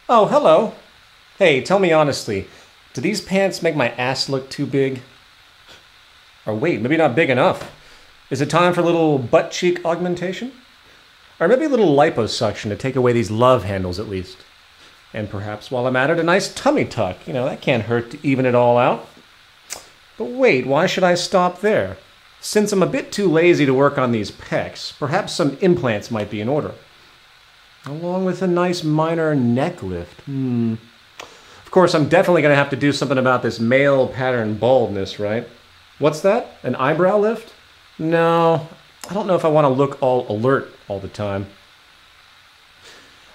Oh, hello. Hey, tell me honestly, do these pants make my ass look too big? Or wait, maybe not big enough. Is it time for a little butt cheek augmentation? Or maybe a little liposuction to take away these love handles at least. And perhaps while I'm at it, a nice tummy tuck. That can't hurt to even it all out. But wait, why should I stop there? Since I'm a bit too lazy to work on these pecs, perhaps some implants might be in order. Along with a nice minor neck lift. Of course, I'm definitely going to have to do something about this male pattern baldness, right? What's that? An eyebrow lift? No, I don't know if I want to look all alert all the time.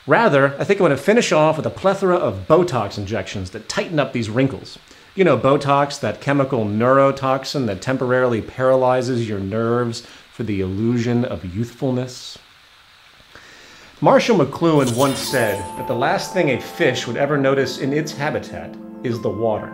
Rather, I think I'm going to finish off with a plethora of Botox injections that tighten up these wrinkles. You know, Botox, that chemical neurotoxin that temporarily paralyzes your nerves for the illusion of youthfulness. Marshall McLuhan once said that the last thing a fish would ever notice in its habitat is the water.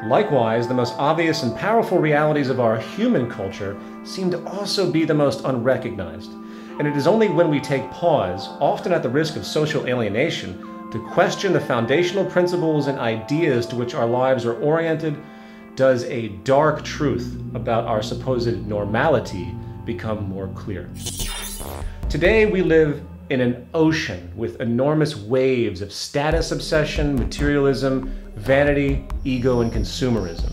Likewise, the most obvious and powerful realities of our human culture seem to also be the most unrecognized. And it is only when we take pause, often at the risk of social alienation, to question the foundational principles and ideas to which our lives are oriented, does a dark truth about our supposed normality become more clear. Today we live in an ocean with enormous waves of status obsession, materialism, vanity, ego, and consumerism.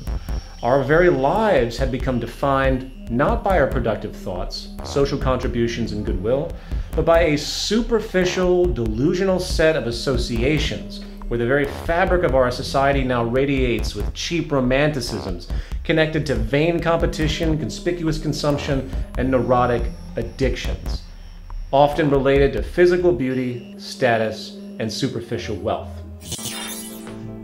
Our very lives have become defined not by our productive thoughts, social contributions, and goodwill, but by a superficial, delusional set of associations where the very fabric of our society now radiates with cheap romanticisms connected to vain competition, conspicuous consumption, and neurotic addictions, often related to physical beauty, status, and superficial wealth.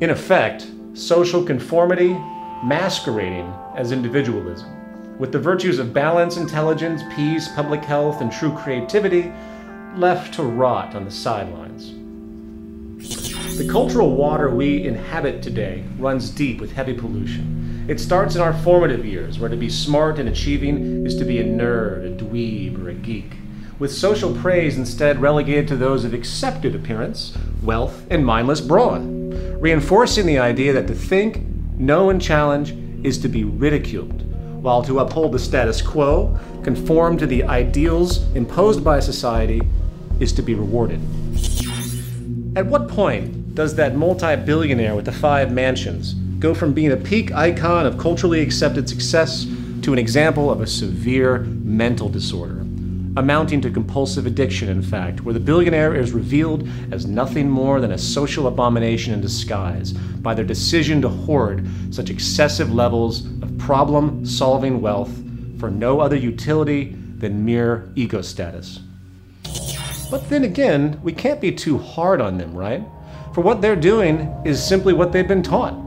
In effect, social conformity masquerading as individualism, with the virtues of balance, intelligence, peace, public health, and true creativity left to rot on the sidelines. The cultural water we inhabit today runs deep with heavy pollution. It starts in our formative years, where to be smart and achieving is to be a nerd, a dweeb, or a geek, with social praise instead relegated to those of accepted appearance, wealth, and mindless brawn, reinforcing the idea that to think, know, and challenge is to be ridiculed, while to uphold the status quo, conform to the ideals imposed by society, is to be rewarded. At what point does that multi-billionaire with the 5 mansions go from being a peak icon of culturally accepted success to an example of a severe mental disorder, amounting to compulsive addiction, in fact, where the billionaire is revealed as nothing more than a social abomination in disguise by their decision to hoard such excessive levels of problem-solving wealth for no other utility than mere ego status? But then again, we can't be too hard on them, right? For what they're doing is simply what they've been taught.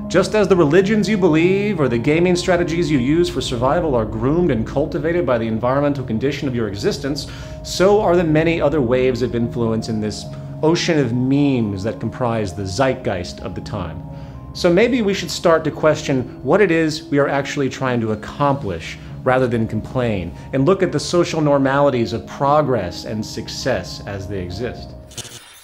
Just as the religions you believe or the gaming strategies you use for survival are groomed and cultivated by the environmental condition of your existence, so are the many other waves of influence in this ocean of memes that comprise the zeitgeist of the time. So maybe we should start to question what it is we are actually trying to accomplish rather than complain, and look at the social normalities of progress and success as they exist.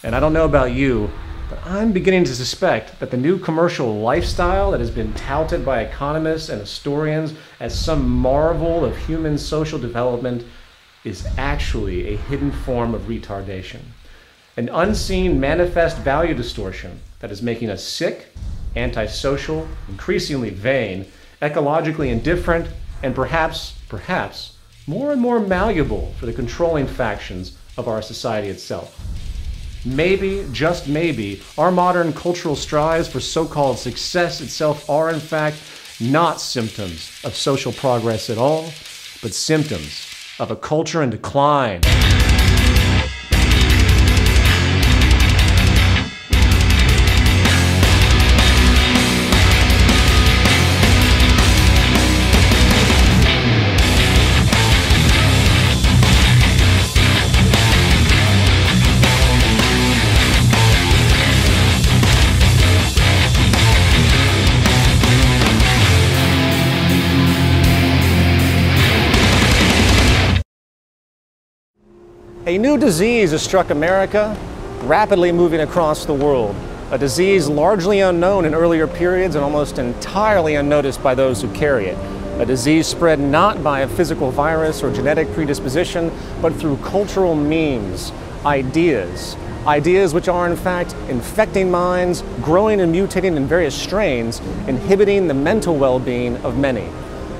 And I don't know about you, but I'm beginning to suspect that the new commercial lifestyle that has been touted by economists and historians as some marvel of human social development is actually a hidden form of retardation. An unseen manifest value distortion that is making us sick, antisocial, increasingly vain, ecologically indifferent, and perhaps more and more malleable for the controlling factions of our society itself. Maybe, just maybe, our modern cultural strives for so-called success itself are in fact not symptoms of social progress at all, but symptoms of a culture in decline. A new disease has struck America, rapidly moving across the world, a disease largely unknown in earlier periods and almost entirely unnoticed by those who carry it. A disease spread not by a physical virus or genetic predisposition, but through cultural memes, ideas which are in fact infecting minds, growing and mutating in various strains, inhibiting the mental well-being of many.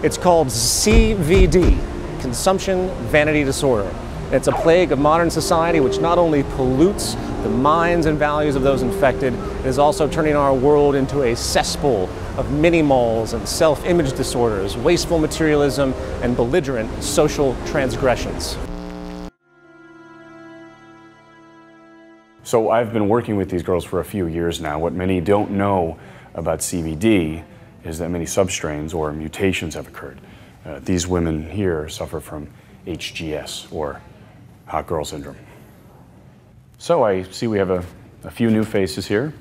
It's called CVD, Consumption Vanity Disorder. It's a plague of modern society which not only pollutes the minds and values of those infected, it is also turning our world into a cesspool of mini-malls and self-image disorders, wasteful materialism, and belligerent social transgressions. So I've been working with these girls for a few years now. What many don't know about CVD is that many substrains or mutations have occurred. These women here suffer from HGS, or hot girl syndrome. So I see we have a few new faces here.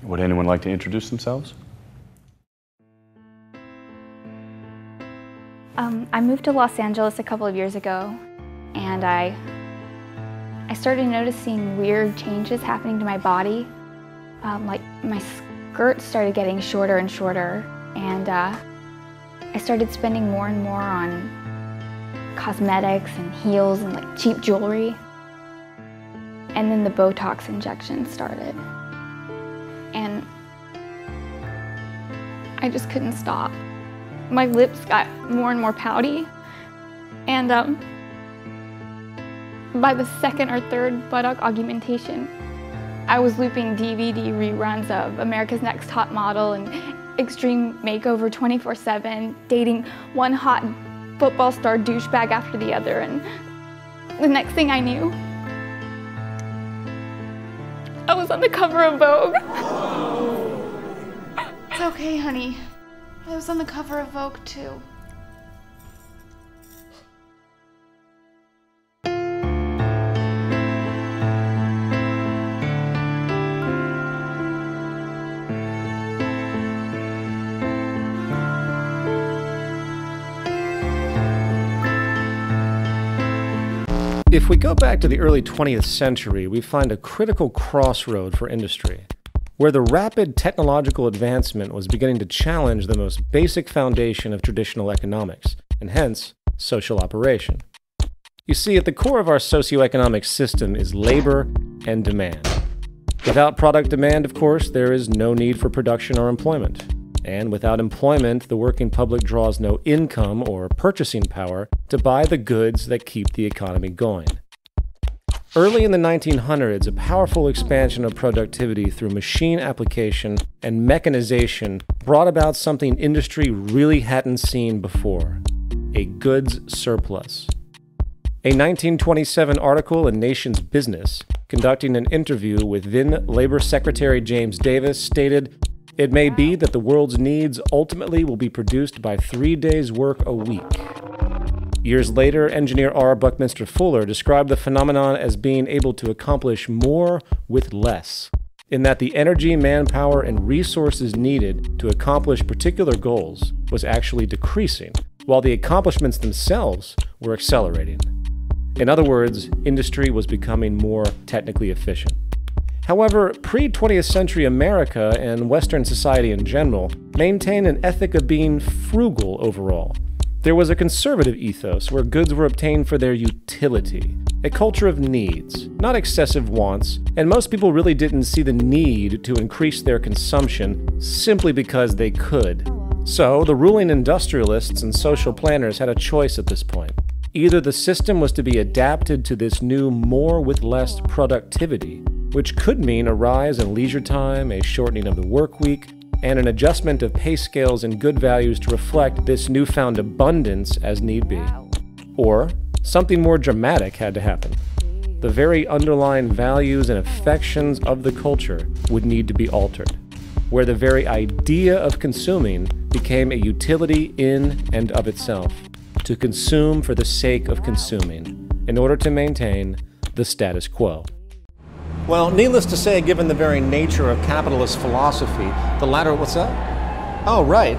Would anyone like to introduce themselves? I moved to Los Angeles a couple of years ago, and I started noticing weird changes happening to my body. Like my skirt started getting shorter and shorter, and I started spending more and more on cosmetics and heels and like cheap jewelry. And then the Botox injections started. And I just couldn't stop. My lips got more and more pouty. And by the second or third buttock augmentation, I was looping DVD reruns of America's Next Top Model and Extreme Makeover 24/7, dating one hot football star douchebag after the other. And the next thing I knew, I was on the cover of Vogue. It's okay, honey. I was on the cover of Vogue, too. If we go back to the early 20th century, we find a critical crossroad for industry, where the rapid technological advancement was beginning to challenge the most basic foundation of traditional economics, and hence, social operation. You see, at the core of our socioeconomic system is labor and demand. Without product demand, of course, there is no need for production or employment. And without employment, the working public draws no income or purchasing power to buy the goods that keep the economy going. Early in the 1900s, a powerful expansion of productivity through machine application and mechanization brought about something industry really hadn't seen before: a goods surplus. A 1927 article in Nation's Business, conducting an interview with then Labor Secretary James Davis, stated, "It may be that the world's needs ultimately will be produced by 3 days' work a week." Years later, engineer R. Buckminster Fuller described the phenomenon as being able to accomplish more with less, in that the energy, manpower, and resources needed to accomplish particular goals was actually decreasing, while the accomplishments themselves were accelerating. In other words, industry was becoming more technically efficient. However, pre-20th century America and Western society in general maintained an ethic of being frugal overall. There was a conservative ethos where goods were obtained for their utility, a culture of needs, not excessive wants, and most people really didn't see the need to increase their consumption simply because they could. So, the ruling industrialists and social planners had a choice at this point. Either the system was to be adapted to this new more with less productivity, which could mean a rise in leisure time, a shortening of the work week, and an adjustment of pay scales and good values to reflect this newfound abundance as need be. Or something more dramatic had to happen. The very underlying values and affections of the culture would need to be altered, where the very idea of consuming became a utility in and of itself, to consume for the sake of consuming, in order to maintain the status quo. Well, needless to say, given the very nature of capitalist philosophy, the latter, what's that? Oh, right.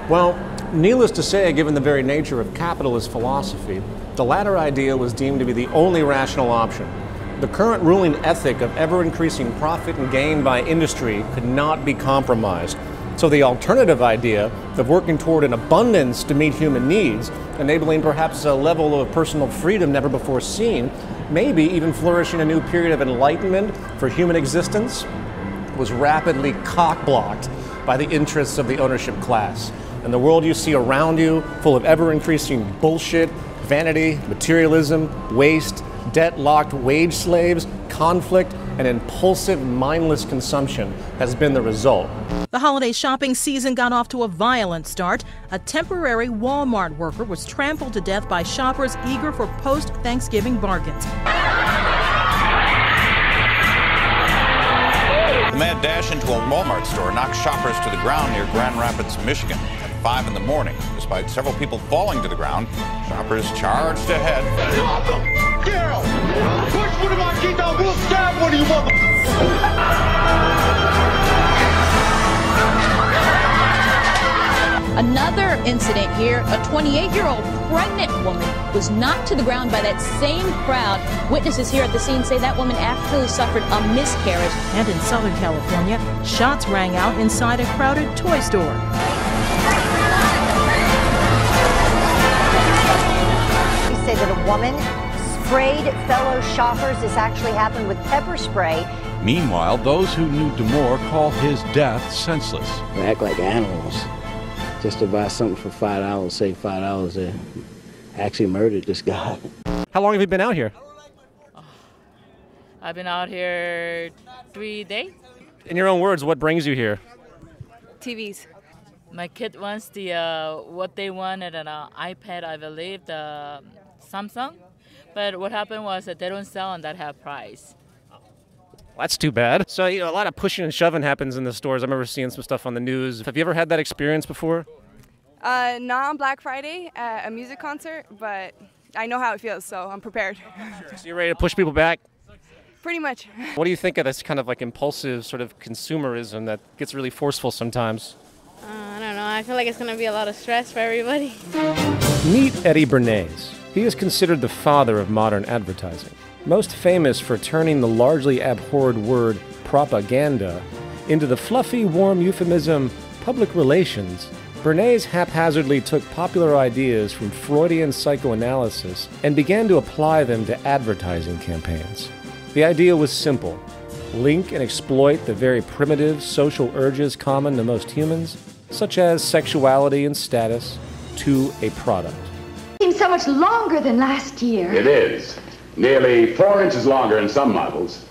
Well, Needless to say, given the very nature of capitalist philosophy, the latter idea was deemed to be the only rational option. The current ruling ethic of ever-increasing profit and gain by industry could not be compromised. So the alternative idea of working toward an abundance to meet human needs, enabling perhaps a level of personal freedom never before seen, maybe even flourishing a new period of enlightenment for human existence, was rapidly cock-blocked by the interests of the ownership class. And the world you see around you, full of ever-increasing bullshit, vanity, materialism, waste, debt-locked wage slaves, conflict, and impulsive, mindless consumption has been the result. The holiday shopping season got off to a violent start. A temporary Walmart worker was trampled to death by shoppers eager for post-Thanksgiving bargains. The mad dash into a Walmart store knocked shoppers to the ground near Grand Rapids, Michigan at 5 in the morning. Despite several people falling to the ground, shoppers charged ahead. Push one of my kids out, we'll stab one of you mother... Another incident here, a 28-year-old pregnant woman was knocked to the ground by that same crowd. Witnesses here at the scene say that woman actually suffered a miscarriage. And in Southern California, shots rang out inside a crowded toy store. They say that a woman sprayed fellow shoppers. This actually happened with pepper spray. Meanwhile, those who knew Damore call his death senseless. They act like animals. Just to buy something for $5, say $5, they actually murdered this guy. How long have you been out here? I've been out here 3 days. In your own words, what brings you here? TVs. My kid wants the what they wanted an iPad, I believe, the Samsung. But what happened was that they don't sell on that half price. That's too bad. So, a lot of pushing and shoving happens in the stores. I remember seeing some stuff on the news. Have you ever had that experience before? Not on Black Friday at a music concert, but I know how it feels, so I'm prepared. So you're ready to push people back? Pretty much. What do you think of this kind of like impulsive sort of consumerism that gets really forceful sometimes? I don't know. I feel like it's going to be a lot of stress for everybody. Meet Eddie Bernays. He is considered the father of modern advertising. Most famous for turning the largely abhorred word propaganda into the fluffy, warm euphemism public relations, Bernays haphazardly took popular ideas from Freudian psychoanalysis and began to apply them to advertising campaigns. The idea was simple: link and exploit the very primitive social urges common to most humans, such as sexuality and status, to a product. Seems so much longer than last year. It is. Nearly 4 inches longer in some models.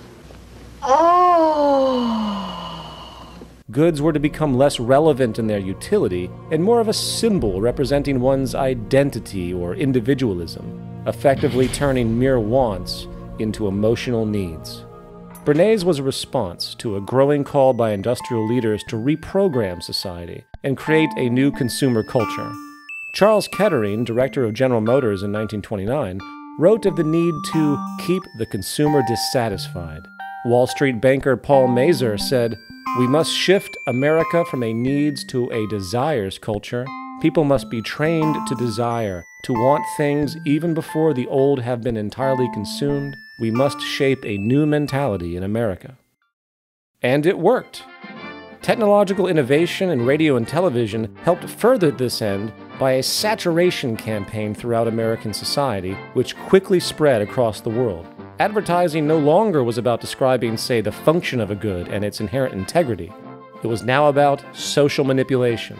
Oh! Goods were to become less relevant in their utility and more of a symbol representing one's identity or individualism, effectively turning mere wants into emotional needs. Bernays was a response to a growing call by industrial leaders to reprogram society and create a new consumer culture. Charles Kettering, director of General Motors in 1929, wrote of the need to keep the consumer dissatisfied. Wall Street banker Paul Mazur said, "We must shift America from a needs to a desires culture. People must be trained to desire, to want things even before the old have been entirely consumed. We must shape a new mentality in America." And it worked. Technological innovation in radio and television helped further this end by a saturation campaign throughout American society, which quickly spread across the world. Advertising no longer was about describing, say, the function of a good and its inherent integrity. It was now about social manipulation,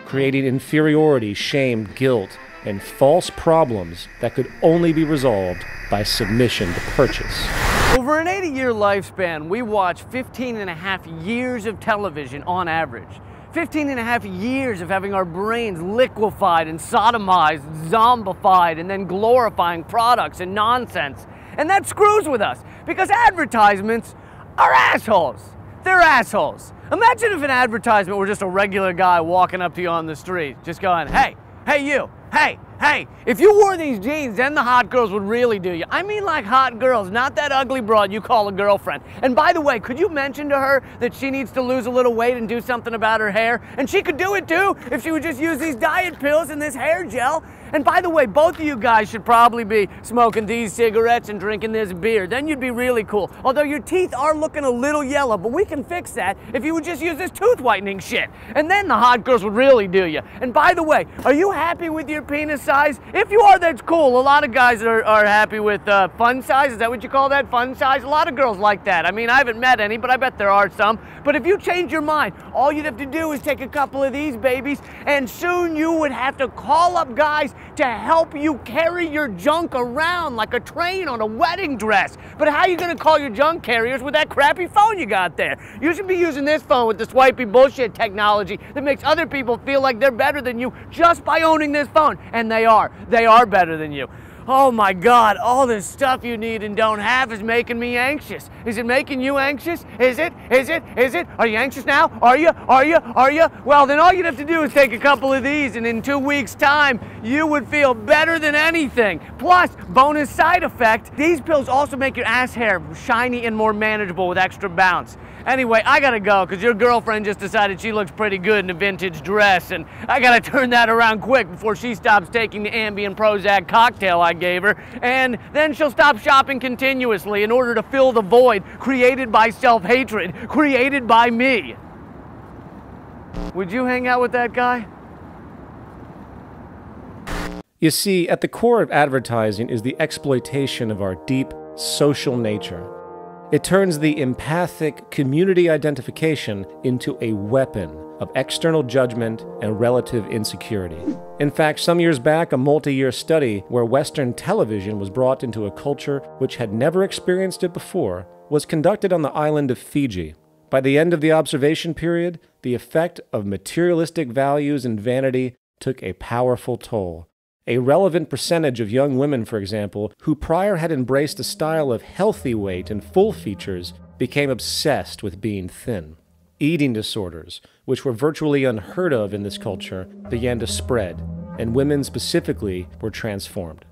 creating inferiority, shame, guilt, and false problems that could only be resolved by submission to purchase. Over an 80-year lifespan, we watch 15.5 years of television on average. 15.5 years of having our brains liquefied and sodomized, zombified, and then glorifying products and nonsense. And that screws with us, because advertisements are assholes. They're assholes. Imagine if an advertisement were just a regular guy walking up to you on the street, just going, hey you, Hey, if you wore these jeans, then the hot girls would really do you. I mean like hot girls, not that ugly broad you call a girlfriend. And by the way, could you mention to her that she needs to lose a little weight and do something about her hair? And she could do it too if she would just use these diet pills and this hair gel. And by the way, both of you guys should probably be smoking these cigarettes and drinking this beer. Then you'd be really cool. Although your teeth are looking a little yellow, but we can fix that if you would just use this tooth whitening shit. And then the hot girls would really do you. And by the way, are you happy with your penis size? If you are, that's cool. A lot of guys are happy with fun size. Is that what you call that? Fun size? A lot of girls like that. I mean, I haven't met any, but I bet there are some. But if you change your mind, all you'd have to do is take a couple of these babies, and soon you would have to call up guys to help you carry your junk around like a train on a wedding dress. But how are you gonna call your junk carriers with that crappy phone you got there? You should be using this phone with the swipey bullshit technology that makes other people feel like they're better than you just by owning this phone. And they are better than you. Oh my God, all this stuff you need and don't have is making me anxious. Is it making you anxious? Is it? Are you anxious now? Are you? Well, then all you'd have to do is take a couple of these, and in 2 weeks' time, you would feel better than anything. Plus, bonus side effect, these pills also make your ass hair shiny and more manageable with extra bounce. Anyway, I gotta go, because your girlfriend just decided she looks pretty good in a vintage dress, and I gotta turn that around quick before she stops taking the Ambien Prozac cocktail I gave her, and then she'll stop shopping continuously in order to fill the void created by self-hatred, created by me. Would you hang out with that guy? You see, at the core of advertising is the exploitation of our deep social nature. It turns the empathic community identification into a weapon of external judgment and relative insecurity. In fact, some years back, a multi-year study where Western television was brought into a culture which had never experienced it before was conducted on the island of Fiji. By the end of the observation period, the effect of materialistic values and vanity took a powerful toll. A relevant percentage of young women, for example, who prior had embraced a style of healthy weight and full features, became obsessed with being thin. Eating disorders, which were virtually unheard of in this culture, began to spread, and women specifically were transformed.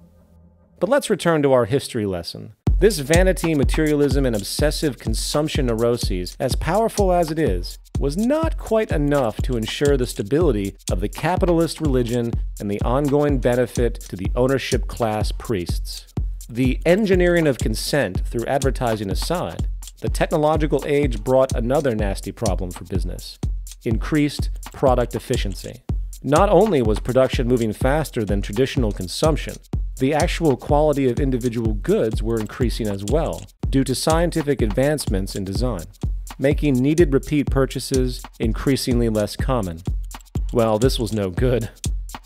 But let's return to our history lesson. This vanity, materialism, and obsessive consumption neuroses, as powerful as it is, was not quite enough to ensure the stability of the capitalist religion and the ongoing benefit to the ownership class priests. The engineering of consent through advertising aside, the technological age brought another nasty problem for business: increased product efficiency. Not only was production moving faster than traditional consumption, the actual quality of individual goods were increasing as well, due to scientific advancements in design, making needed repeat purchases increasingly less common. Well, this was no good.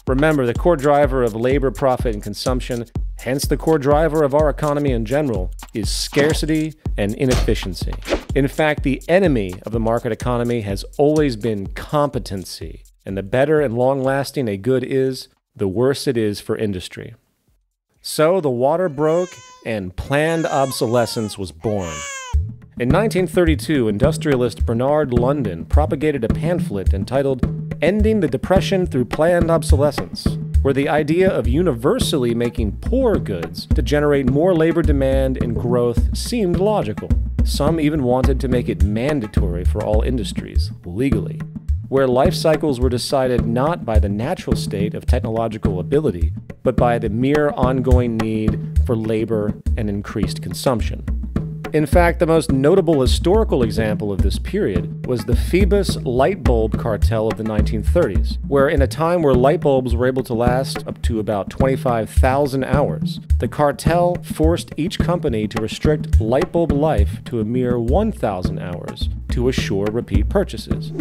Remember, the core driver of labor, profit, and consumption, hence the core driver of our economy in general, is scarcity and inefficiency. In fact, the enemy of the market economy has always been competency, and the better and long-lasting a good is, the worse it is for industry. So the water broke and planned obsolescence was born. In 1932, industrialist Bernard London propagated a pamphlet entitled "Ending the Depression Through Planned Obsolescence," where the idea of universally making poor goods to generate more labor demand and growth seemed logical. Some even wanted to make it mandatory for all industries, legally, where life cycles were decided not by the natural state of technological ability, but by the mere ongoing need for labor and increased consumption. In fact, the most notable historical example of this period was the Phoebus light bulb cartel of the 1930s, where in a time where light bulbs were able to last up to about 25,000 hours, the cartel forced each company to restrict light bulb life to a mere 1,000 hours to assure repeat purchases.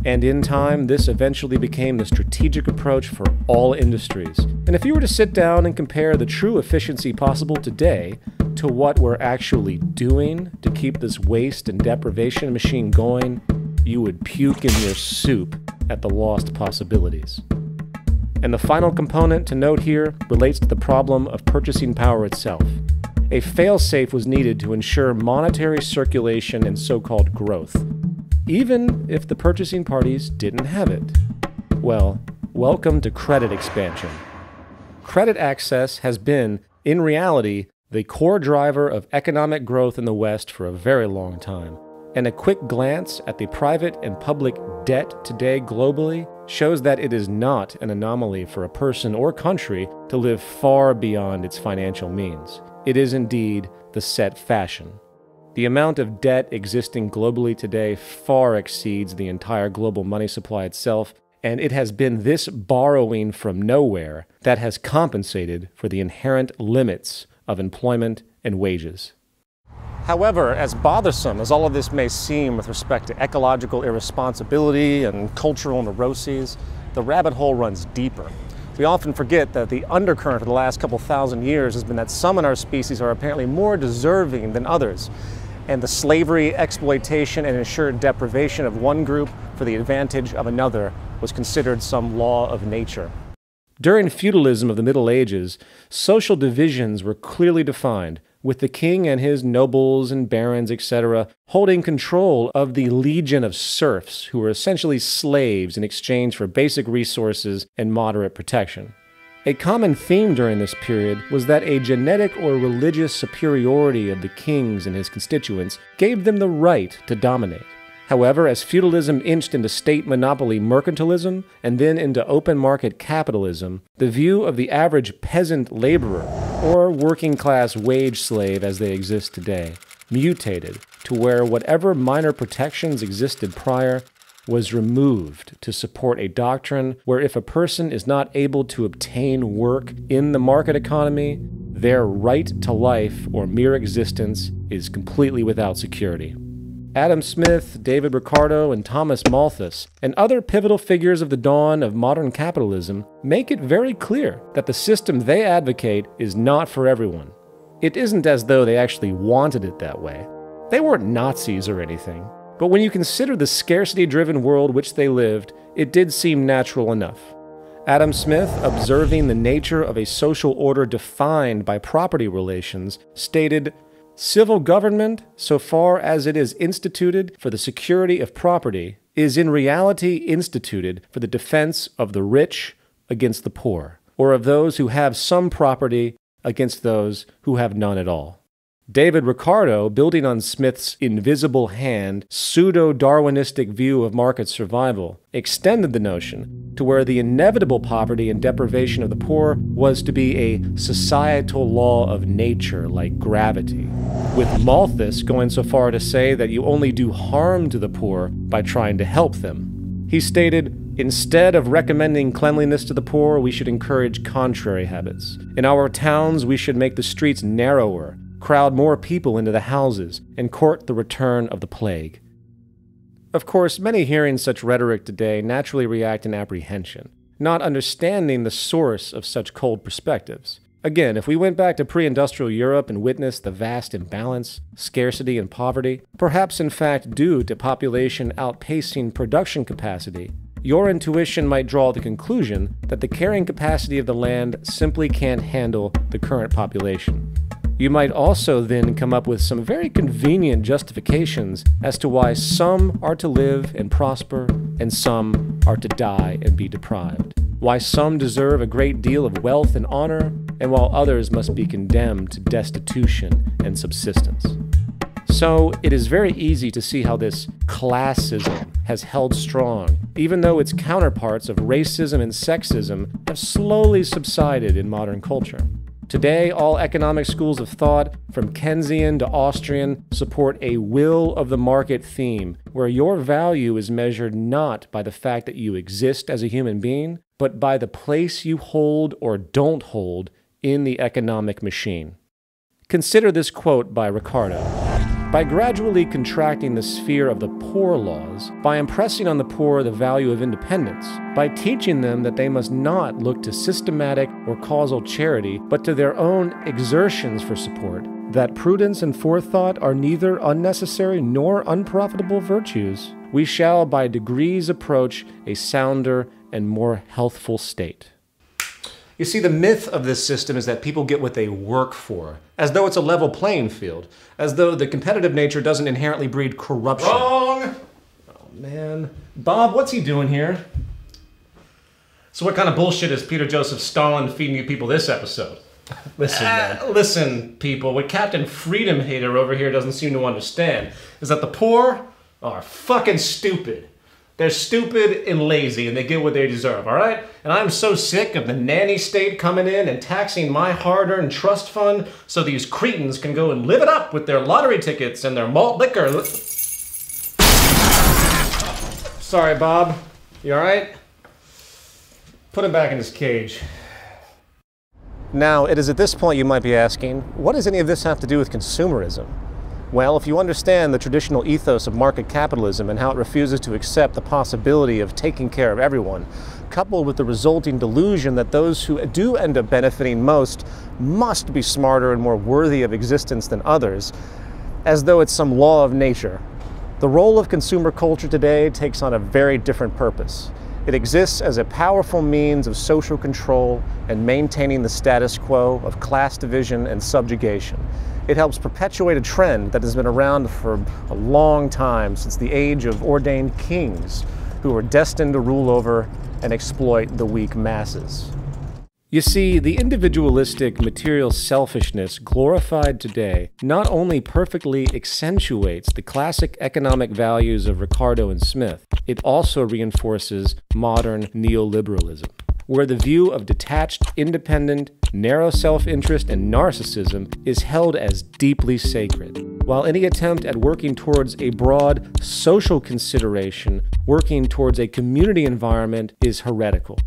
And in time, this eventually became the strategic approach for all industries. And if you were to sit down and compare the true efficiency possible today to what we're actually doing to keep this waste and deprivation machine going, you would puke in your soup at the lost possibilities. And the final component to note here relates to the problem of purchasing power itself. A fail-safe was needed to ensure monetary circulation and so-called growth, even if the purchasing parties didn't have it. Well, welcome to credit expansion. credit access has been, in reality, the core driver of economic growth in the West for a very long time. And a quick glance at the private and public debt today globally shows that it is not an anomaly for a person or country to live far beyond its financial means. It is indeed the set fashion. The amount of debt existing globally today far exceeds the entire global money supply itself, and it has been this borrowing from nowhere that has compensated for the inherent limits of employment and wages. However, as bothersome as all of this may seem with respect to ecological irresponsibility and cultural neuroses, the rabbit hole runs deeper. We often forget that the undercurrent for the last couple thousand years has been that some in our species are apparently more deserving than others, and the slavery, exploitation, and ensured deprivation of one group for the advantage of another was considered some law of nature. During feudalism of the Middle Ages, social divisions were clearly defined, with the king and his nobles and barons, etc., holding control of the legion of serfs who were essentially slaves in exchange for basic resources and moderate protection. A common theme during this period was that a genetic or religious superiority of the kings and his constituents gave them the right to dominate. However, as feudalism inched into state monopoly mercantilism and then into open market capitalism, the view of the average peasant laborer, or working class wage slave as they exist today, mutated to where whatever minor protections existed prior was removed to support a doctrine where if a person is not able to obtain work in the market economy, their right to life or mere existence is completely without security. Adam Smith, David Ricardo, and Thomas Malthus, and other pivotal figures of the dawn of modern capitalism make it very clear that the system they advocate is not for everyone. It isn't as though they actually wanted it that way. They weren't Nazis or anything. But when you consider the scarcity-driven world which they lived, it did seem natural enough. Adam Smith, observing the nature of a social order defined by property relations, stated, "Civil government, so far as it is instituted for the security of property, is in reality instituted for the defense of the rich against the poor, or of those who have some property against those who have none at all." David Ricardo, building on Smith's invisible hand, pseudo-Darwinistic view of market survival, extended the notion to where the inevitable poverty and deprivation of the poor was to be a societal law of nature like gravity, with Malthus going so far to say that you only do harm to the poor by trying to help them. He stated, "Instead of recommending cleanliness to the poor, we should encourage contrary habits. In our towns, we should make the streets narrower, crowd more people into the houses, and court the return of the plague." Of course, many hearing such rhetoric today naturally react in apprehension, not understanding the source of such cold perspectives. Again, if we went back to pre-industrial Europe and witnessed the vast imbalance, scarcity, and poverty, perhaps in fact due to population outpacing production capacity, your intuition might draw the conclusion that the carrying capacity of the land simply can't handle the current population. You might also then come up with some very convenient justifications as to why some are to live and prosper and some are to die and be deprived. Why some deserve a great deal of wealth and honor, and while others must be condemned to destitution and subsistence. So it is very easy to see how this classism has held strong, even though its counterparts of racism and sexism have slowly subsided in modern culture. Today, all economic schools of thought, from Keynesian to Austrian, support a will of the market theme, where your value is measured not by the fact that you exist as a human being, but by the place you hold or don't hold in the economic machine. Consider this quote by Ricardo. "By gradually contracting the sphere of the poor laws, by impressing on the poor the value of independence, by teaching them that they must not look to systematic or causal charity, but to their own exertions for support, that prudence and forethought are neither unnecessary nor unprofitable virtues, we shall by degrees approach a sounder and more healthful state." You see, the myth of this system is that people get what they work for, as though it's a level playing field, as though the competitive nature doesn't inherently breed corruption. Wrong! Oh, man. Bob, what's he doing here? So what kind of bullshit is Peter Joseph Stalin feeding you people this episode? Listen, man. Listen, people. What Captain Freedom Hater over here doesn't seem to understand is that the poor are fucking stupid. They're stupid and lazy, and they get what they deserve, all right? And I'm so sick of the nanny state coming in and taxing my hard-earned trust fund so these cretins can go and live it up with their lottery tickets and their malt liquor. Sorry, Bob. You all right? Put him back in his cage. Now, it is at this point you might be asking, what does any of this have to do with consumerism? Well, if you understand the traditional ethos of market capitalism and how it refuses to accept the possibility of taking care of everyone, coupled with the resulting delusion that those who do end up benefiting most must be smarter and more worthy of existence than others, as though it's some law of nature, the role of consumer culture today takes on a very different purpose. It exists as a powerful means of social control and maintaining the status quo of class division and subjugation. It helps perpetuate a trend that has been around for a long time, since the age of ordained kings who were destined to rule over and exploit the weak masses. You see, the individualistic material selfishness glorified today not only perfectly accentuates the classic economic values of Ricardo and Smith, it also reinforces modern neoliberalism, where the view of detached, independent, narrow self-interest and narcissism is held as deeply sacred, while any attempt at working towards a broad social consideration, working towards a community environment, is heretical.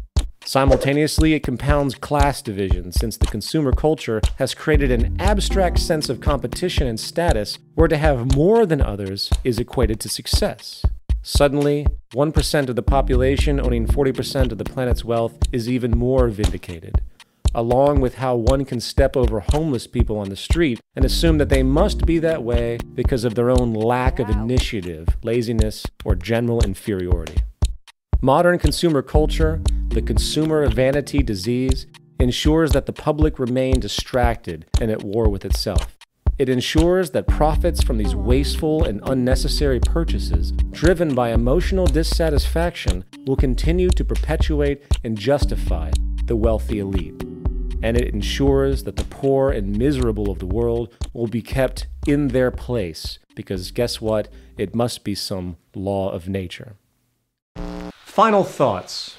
Simultaneously, it compounds class division, since the consumer culture has created an abstract sense of competition and status where to have more than others is equated to success. Suddenly, 1% of the population owning 40% of the planet's wealth is even more vindicated, along with how one can step over homeless people on the street and assume that they must be that way because of their own lack of initiative, laziness, or general inferiority. Modern consumer culture, the consumer vanity disease, ensures that the public remain distracted and at war with itself. It ensures that profits from these wasteful and unnecessary purchases, driven by emotional dissatisfaction, will continue to perpetuate and justify the wealthy elite. And it ensures that the poor and miserable of the world will be kept in their place, because guess what? It must be some law of nature. Final thoughts.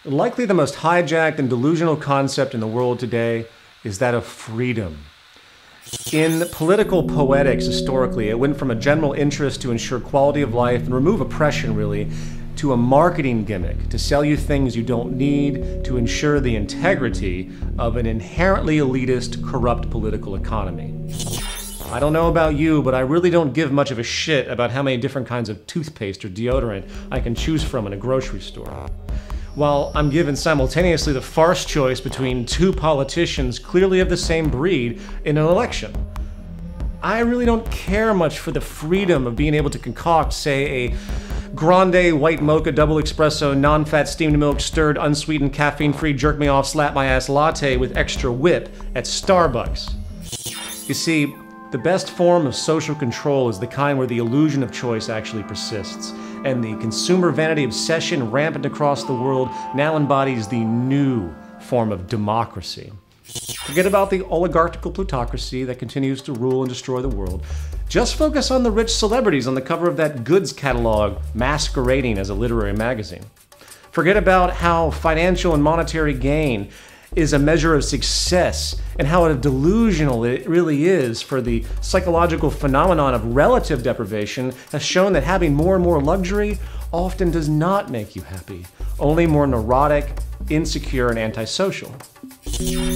Likely the most hijacked and delusional concept in the world today is that of freedom. In political poetics, historically, it went from a general interest to ensure quality of life and remove oppression, really, to a marketing gimmick to sell you things you don't need to ensure the integrity of an inherently elitist, corrupt political economy. I don't know about you, but I really don't give much of a shit about how many different kinds of toothpaste or deodorant I can choose from in a grocery store. While I'm given simultaneously the farce choice between two politicians clearly of the same breed in an election. I really don't care much for the freedom of being able to concoct, say, a grande white mocha double espresso non-fat steamed milk stirred unsweetened caffeine-free jerk me off slap my ass latte with extra whip at Starbucks. You see, the best form of social control is the kind where the illusion of choice actually persists, and the consumer vanity obsession rampant across the world now embodies the new form of democracy. Forget about the oligarchical plutocracy that continues to rule and destroy the world. Just focus on the rich celebrities on the cover of that goods catalog masquerading as a literary magazine. Forget about how financial and monetary gain is a measure of success and how delusional it really is, for the psychological phenomenon of relative deprivation has shown that having more and more luxury often does not make you happy, only more neurotic, insecure, and antisocial.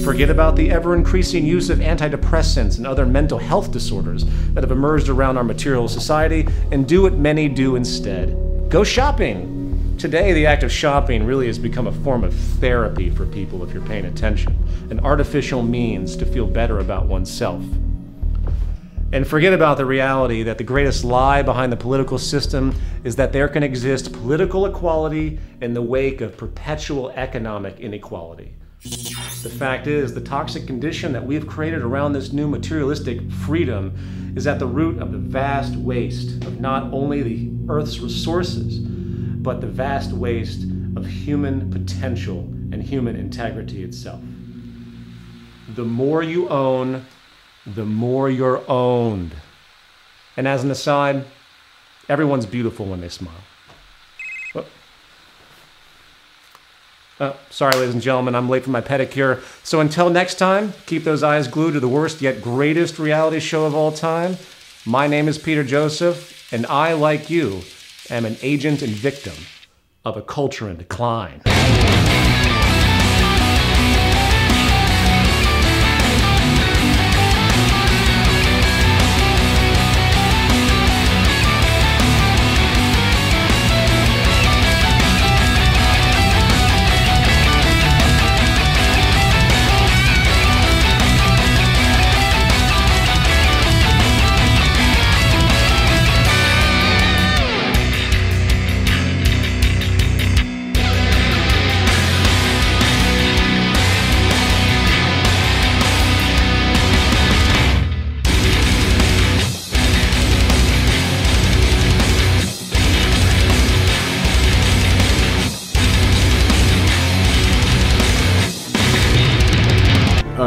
Forget about the ever-increasing use of antidepressants and other mental health disorders that have emerged around our material society, and do what many do instead. Go shopping! Today, the act of shopping really has become a form of therapy for people if you're paying attention, an artificial means to feel better about oneself. And forget about the reality that the greatest lie behind the political system is that there can exist political equality in the wake of perpetual economic inequality. The fact is, the toxic condition that we've created around this new materialistic freedom is at the root of the vast waste of not only the Earth's resources, but the vast waste of human potential and human integrity itself. The more you own, the more you're owned. And as an aside, everyone's beautiful when they smile. Sorry, ladies and gentlemen, I'm late for my pedicure. So until next time, keep those eyes glued to the worst yet greatest reality show of all time. My name is Peter Joseph, and I, like you, am an agent and victim of a culture in decline.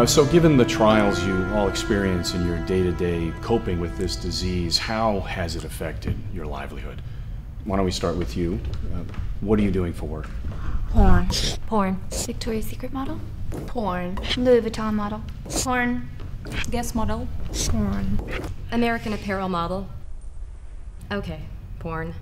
So given the trials you all experience in your day-to-day coping with this disease, how has it affected your livelihood? Why don't we start with you? What are you doing for work? Porn. Porn. Victoria's Secret model. Porn. Louis Vuitton model. Porn. Guest model. Porn. American Apparel model. Okay, porn.